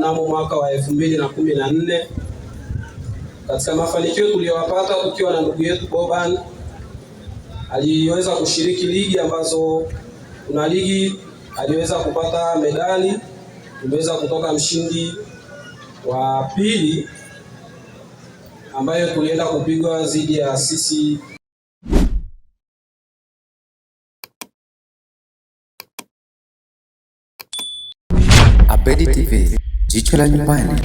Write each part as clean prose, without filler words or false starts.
mnamo mwaka wa 2014. Katika mafanikio tuliyopata tukiwa na ndugu yetu Boban, aliweza kushiriki ligi ambazo kuna ligi aliweza kupata medali, tumeweza kutoka mshindi wa pili ambayo tulienda kupigwa dhidi ya sisi. Abedi TV, jicho la nyumbani.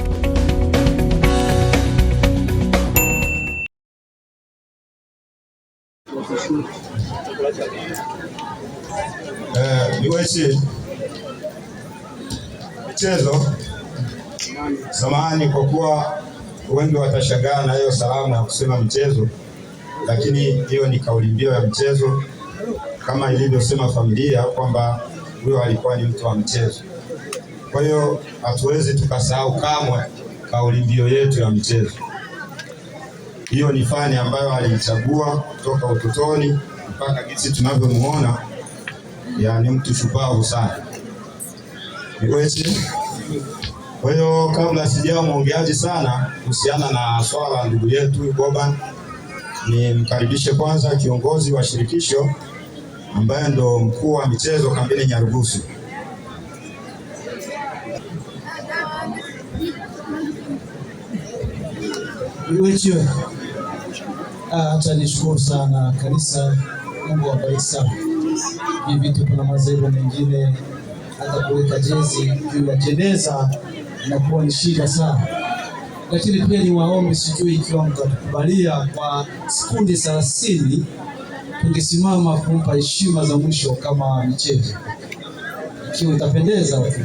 Niwezi michezo, samahani kwa kuwa wengi watashangaa na hiyo salamu ya kusema michezo, lakini hiyo ni kauli mbiu ya mchezo kama ilivyosema familia kwamba huyo alikuwa ni mtu wa mchezo. Kwa hiyo hatuwezi tukasahau kamwe kauli mbiu yetu ya mchezo. Hiyo ni fani ambayo alichagua kutoka utotoni mpaka jinsi tunavyomuona, ni mtu shupavu sana. Kwa hiyo kabla sijawa mwongeaji sana kuhusiana na swala la ndugu yetu Boban, nimkaribishe kwanza kiongozi wa shirikisho ambaye ndo mkuu wa michezo kambini Nyarugusu. Acha nishukuru sana kanisa, Mungu awabariki sana. Hivi vitu kuna madhehebu mengine hata kuweka jezi juu ya jeneza inakuwa ni shida sana, lakini pia ni waombe, sijui ikiwa mtatukubalia kwa sekundi 30 tungesimama kumpa heshima za mwisho kama michezo, ikiwa itapendeza watu.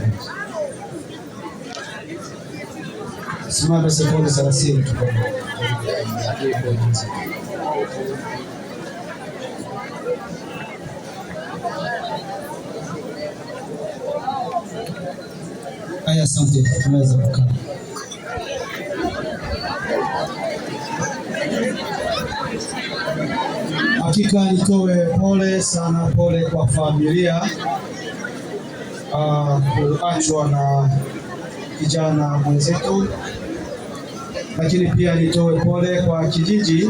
Simama sekundi 30 tu. Aya, asante, tunaweza kukaa. Hakika nitoe pole sana, pole kwa familia kuachwa na kijana mwenzetu, lakini pia nitoe pole kwa kijiji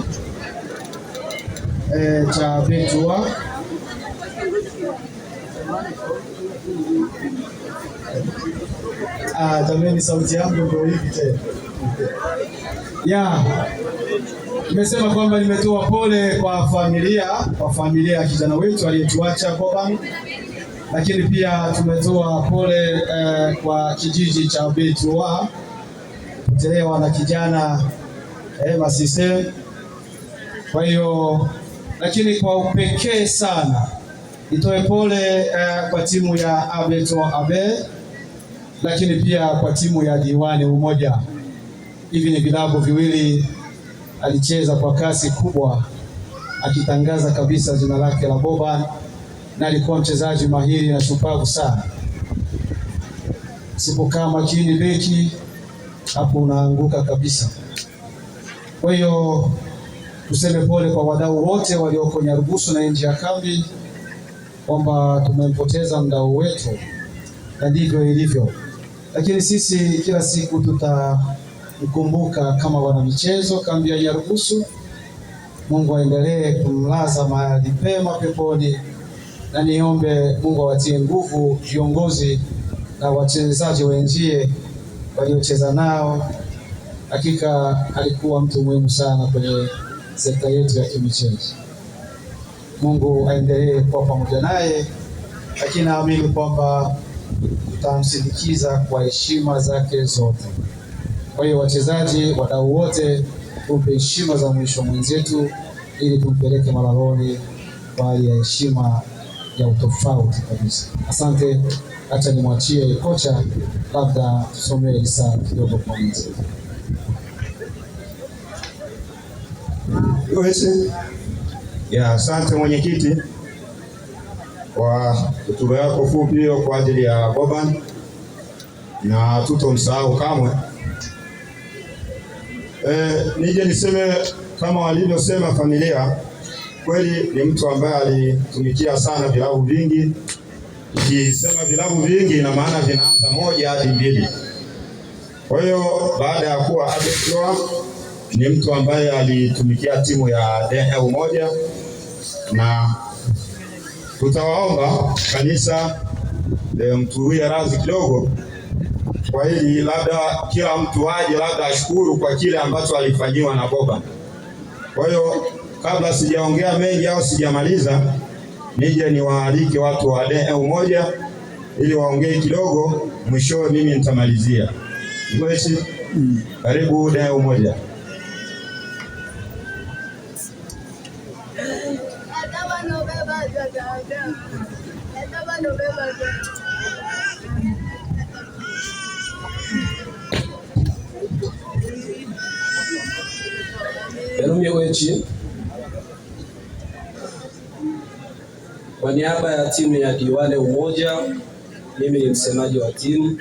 cha Betua. Jamani, sauti yangu ndio hivi tena. Nimesema kwamba nimetoa pole kwa familia ya kijana wetu aliyetuacha Boban, lakini pia tumetoa pole kwa kijiji cha Betua kutelewa na kijana Masise. Kwa hiyo, lakini kwa upekee sana nitoe pole kwa timu ya Betua Abe, lakini pia kwa timu ya Diwani Umoja. Hivi ni vilabu viwili alicheza kwa kasi kubwa, akitangaza kabisa jina lake la Boban, na alikuwa mchezaji mahiri na shupavu sana. Sipokaa makini beki hapo unaanguka kabisa. Kwa hiyo tuseme pole kwa wadau wote walioko Nyarugusu na nje ya kambi kwamba tumempoteza mdau wetu, na ndivyo ilivyo. Lakini sisi kila siku tutamkumbuka kama wana michezo kambi ya Nyarugusu. Mungu aendelee kumlaza mahali pema peponi, na niombe Mungu awatie nguvu viongozi na wachezaji wenzie waliocheza nao. Hakika alikuwa mtu muhimu sana kwenye sekta yetu ya kimichezo. Mungu aendelee kuwa pamoja naye, lakini naamini kwamba tutamsindikiza kwa heshima zake zote. Kwa hiyo wachezaji, wadau wote, tupe heshima za mwisho mwenzetu ili tumpeleke malaloni kwa hali ya heshima ya utofauti kabisa. Asante, acha nimwachie kocha labda tusomee risala kidogo kwa mwenzetu. Asante mwenyekiti kwa hotuba yako fupi hiyo kwa ajili ya Boban, na tutomsahau kamwe. Nije niseme kama walivyosema familia, kweli ni mtu ambaye alitumikia sana vilabu vingi. Ukisema vilabu vingi ina maana vinaanza 1 hadi 2. Kwa hiyo baada ya kuwa Abetroa ni mtu ambaye alitumikia timu ya DEU moja, na tutawaomba kanisa mtuwie radhi kidogo kwa hili, labda kila mtu aje labda ashukuru kwa kile ambacho alifanyiwa na Boban. Kwa hiyo kabla sijaongea mengi au sijamaliza, nije niwaalike watu wa DEU moja ili waongee kidogo, mwisho mimi nitamalizia. Mweshi, karibu DEU moja. Wechi, kwa niaba ya timu ya Diwale Umoja, mimi ni msemaji wa timu.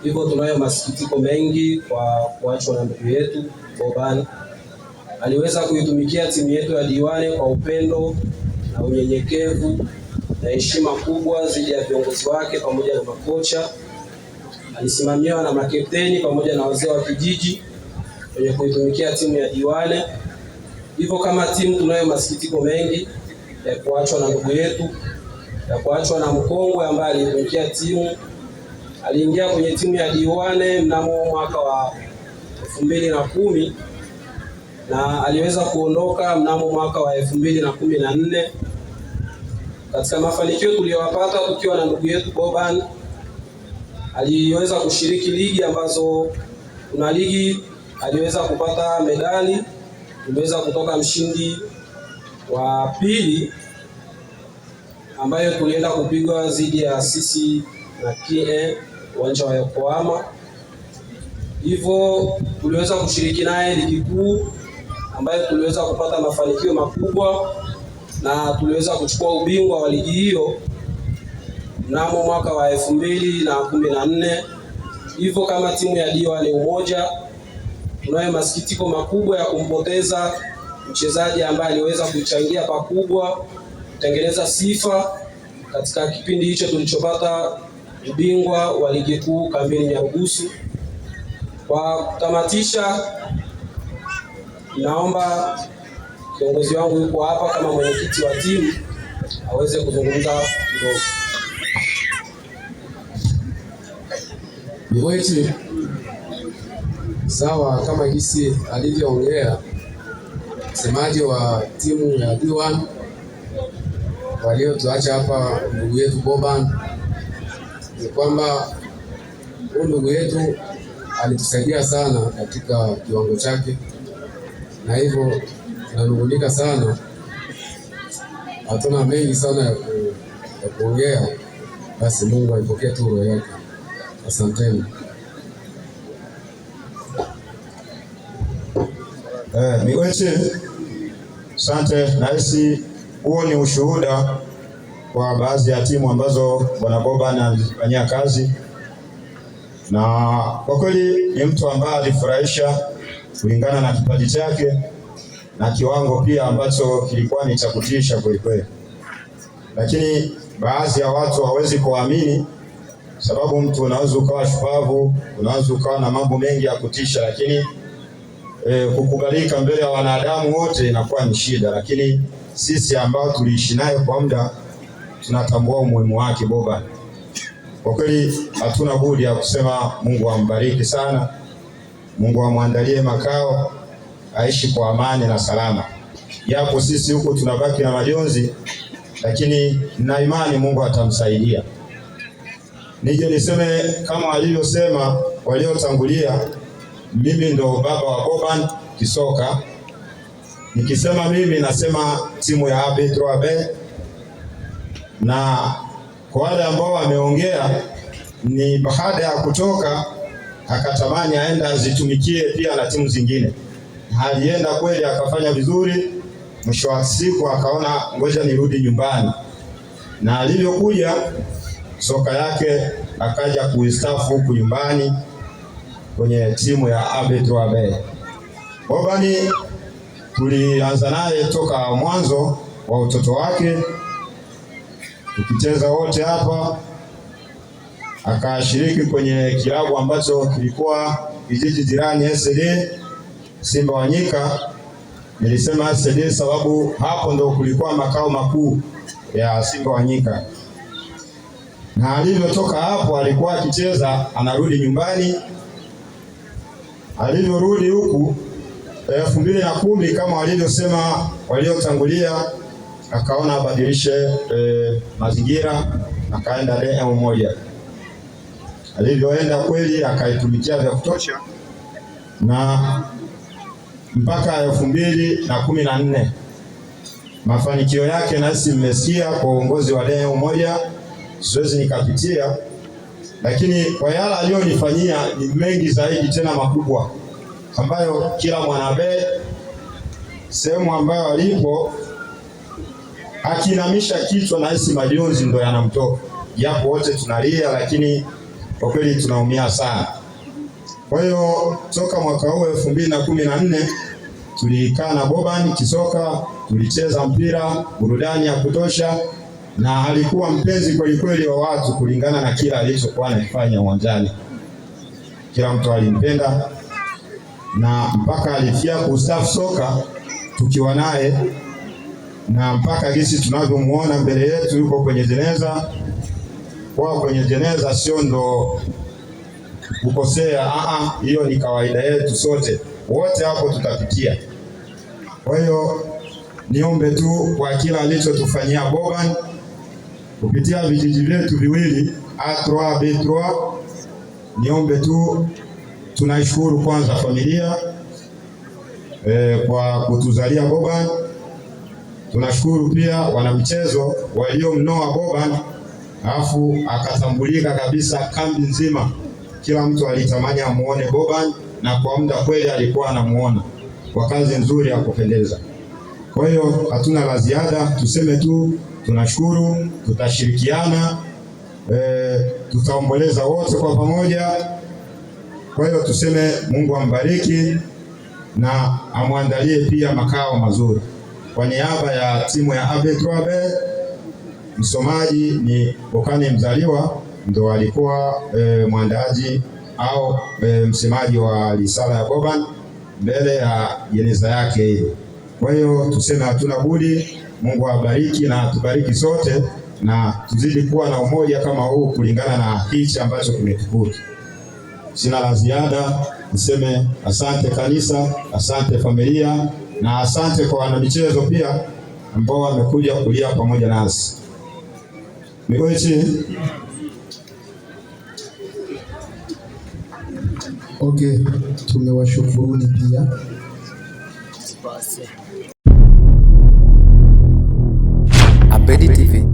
Hivyo tunayo masikitiko mengi kwa kuachwa na ndugu yetu Boban. Aliweza kuitumikia timu yetu ya Diwale kwa upendo na unyenyekevu na heshima kubwa dhidi ya viongozi wake pamoja na makocha. Alisimamiwa na makapteni pamoja na wazee wa kijiji kwenye kuitumikia timu ya Diwale. Hivyo kama timu tunayo masikitiko mengi ya kuachwa na ndugu yetu, ya kuachwa na mkongwe ambaye alitumikia timu. Aliingia kwenye timu ya Diwale mnamo mwaka wa 2010 na aliweza kuondoka mnamo mwaka wa 2014. Katika mafanikio tuliyopata tukiwa na ndugu yetu Boban, aliweza kushiriki ligi ambazo kuna ligi aliweza kupata medali. Tuliweza kutoka mshindi wa pili ambayo tulienda kupigwa dhidi ya sisi na KE uwanja wa Yokohama. Hivyo tuliweza kushiriki naye ligi kuu ambayo tuliweza kupata mafanikio makubwa na tuliweza kuchukua ubingwa wa ligi hiyo mnamo mwaka wa 2014. Hivyo kama timu ya Diwale Umoja tunayo masikitiko makubwa ya kumpoteza mchezaji ambaye aliweza kuchangia pakubwa kutengeneza sifa katika kipindi hicho tulichopata ubingwa wa ligi kuu kambini Nyarugusu. Kwa kutamatisha, naomba kiongozi wangu yuko hapa kama mwenyekiti wa timu aweze kuzungumza kidogo. Miwechi, sawa kama jinsi alivyoongea msemaji wa timu ya D1 waliotuacha hapa ndugu yetu Boban, ni kwamba huyu ndugu yetu alitusaidia sana katika kiwango chake, na hivyo tunanungunika sana, hatuna mengi sana ya kuongea. Basi Mungu aipokee tu roho yake. Asanteni. Miwechi, asante. Nahisi huo ni ushuhuda kwa baadhi ya timu ambazo Bwana Boban anazifanyia kazi, na kwa kweli ni mtu ambaye alifurahisha kulingana na kipaji chake na kiwango pia ambacho kilikuwa ni cha kutisha kweli kweli. Lakini baadhi ya watu hawezi kuamini, sababu mtu unaweza ukawa shupavu, unaweza ukawa na mambo mengi ya kutisha, lakini kukubalika mbele ya wanadamu wote inakuwa ni shida. Lakini sisi ambao tuliishi naye kwa muda tunatambua umuhimu wake Boban. Kwa kweli hatuna budi ya kusema Mungu ambariki sana, Mungu amwandalie makao, aishi kwa amani na salama. Japo sisi huko tunabaki na majonzi, lakini na imani Mungu atamsaidia. Nije niseme kama alivyosema waliotangulia, mimi ndo baba wa Boban kisoka. Nikisema mimi nasema timu ya Abetroa B, na kwa wale ambao wameongea ni baada ya kutoka akatamani aenda azitumikie pia na timu zingine. Alienda kweli akafanya vizuri, mwisho wa siku akaona ngoja nirudi nyumbani, na alivyokuja soka yake akaja kuistafu huku nyumbani kwenye timu ya Abetroa B. Boban tulianza naye toka mwanzo wa utoto wake, tukicheza wote hapa akashiriki kwenye kilabu ambacho kilikuwa kijiji jirani SD Simba Wanyika. Nilisema SD sababu hapo ndo kulikuwa makao makuu ya Simba Wanyika, na alivyotoka hapo alikuwa akicheza anarudi nyumbani. Alivyorudi huku 2010 kama walivyosema waliotangulia, akaona abadilishe mazingira, akaenda DM1. Alivyoenda kweli akaitumikia vya kutosha, na mpaka 2014 mafanikio yake nasi mmesikia kwa uongozi wa DM1, siwezi nikapitia, lakini kwa yale aliyonifanyia ni mengi zaidi tena makubwa, ambayo kila mwanabe sehemu ambayo alipo akinamisha kichwa na hisi majonzi ndo yanamtoka, japo wote tunalia, lakini kwa kweli tunaumia sana. Kwa hiyo toka mwaka huu 2014 tulikaa na Boban kisoka, tulicheza mpira, burudani ya kutosha, na alikuwa mpenzi kweli kweli wa watu kulingana na kila alichokuwa anafanya uwanjani. Kila mtu alimpenda, na mpaka alifia kustaafu soka tukiwa naye, na mpaka gisi tunavyomuona mbele yetu yuko kwenye jeneza. Kwa kwenye jeneza sio ndo kukosea, hiyo ni kawaida yetu, sote wote hapo tutapitia. Kwa hiyo niombe tu kwa kila alichotufanyia Boban kupitia vijiji vyetu viwili A3 B3, niombe tu, tunashukuru kwanza familia kwa kutuzalia Boban. Tunashukuru pia wanamichezo waliomnoa Boban, alafu akatambulika kabisa kambi nzima. Kila mtu alitamani amuone Boban, na kwa muda kweli alikuwa anamuona kwa kazi nzuri ya kupendeza. Kwa hiyo hatuna la ziada, tuseme tu tunashukuru, tutashirikiana, tutaomboleza wote kwa pamoja. Kwa hiyo tuseme Mungu ambariki na amwandalie pia makao mazuri. Kwa niaba ya timu ya AB3B, msomaji ni Bokane Mzaliwa, ndo alikuwa mwandaji au msemaji wa risala ya Boban mbele ya jeneza yake ile. Kwa hiyo tuseme hatuna budi, Mungu awabariki na tubariki sote, na tuzidi kuwa na umoja kama huu kulingana na hichi ambacho kimetukuta. Sina la ziada, niseme asante kanisa, asante familia, na asante kwa wanamichezo pia ambao wamekuja kulia pamoja nasi. Mikono chini. Okay, tumewashukuruni pia. Abedi TV.